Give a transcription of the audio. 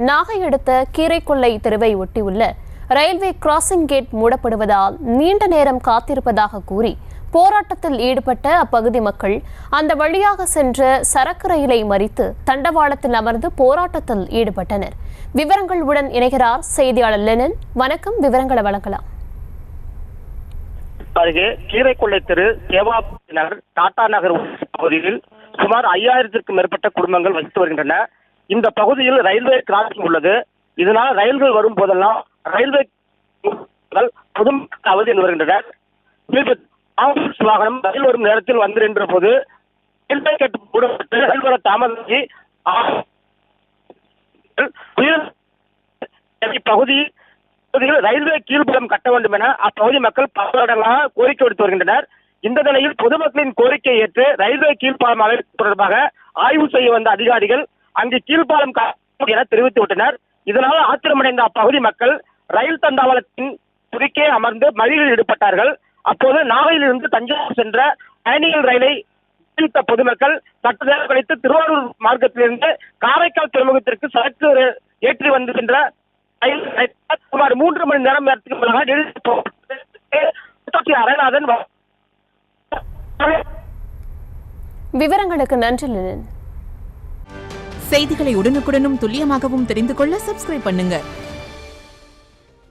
நாகை அடுத்த கீரைக்கொல்லை தெருவை ஒட்டியுள்ள ரயில்வே கிராசிங் கேட் மூடப்படுவதால் நீண்ட நேரம் காத்திருப்பதாக கூறி போராட்டத்தில் ஈடுபட்ட அப்பகுதி மக்கள் அந்த வழியாக சென்ற சரக்கு ரயிலை மறித்து தண்டவாளத்தில் அமர்ந்து போராட்டத்தில் ஈடுபட்டனர். விவரங்களுடன் இணைகிறார் செய்தியாளர் லெனின். வணக்கம், விவரங்களை வழங்கலாம். அருகே கீரைக்கொல்லை தெரு, சேவாபுரி, டாடா நகர் பகுதியில் சுமார் 5000க்கும் மேற்பட்ட குடும்பங்கள் வசித்து வருகின்றன. இந்த பகுதியில் ரயில்வே கிராசிங் உள்ளது. இதனால் ரயில்கள் வரும் போதெல்லாம் ரயில்வே பொதுமக்கள் அவதி வருகின்றனர். வாகனம் ரயில் வரும் நேரத்தில் வந்து நின்ற போது ரயில்வே கேட் மூடப்பட்டு ரயில் வர தாமதமாகி இப்பகுதியில் ரயில்வே கீழ்புறம் கட்ட வேண்டும் என அப்பகுதி மக்கள் பல வருடங்களாக கோரிக்கை விடுத்து வருகின்றனர். இந்த நிலையில் பொதுமக்களின் கோரிக்கையை ஏற்று ரயில்வே கீழ்ப்பாலம் அமைப்பு தொடர்பாக ஆய்வு செய்ய வந்த அதிகாரிகள் அங்கு கீழ்ப்பாலம் என தெரிவித்து விட்டனர். இதனால் ஆத்திரமடைந்த அப்பகுதி மக்கள் ரயில் தண்டவாளத்தின் குறுக்கே அமர்ந்து மறியலில் ஈடுபட்டார்கள். அப்போது நாகையிலிருந்து தஞ்சாவூர் சென்ற பயணிகள் ரயிலை பொதுமக்கள் சற்று நேரம் கழித்து திருவாரூர் மார்க்கத்திலிருந்து காரைக்கால் துறைமுகத்திற்கு சரக்கு ஏற்றி வந்துகின்ற சுமார் 3 மணி நேரத்துக்கு அரநாதன். விவரங்களுக்கு நன்றி லெனின். செய்திகளை உடனுக்குடனும் துல்லியமாகவும் தெரிந்து கொள்ள சப்ஸ்கிரைப் பண்ணுங்க.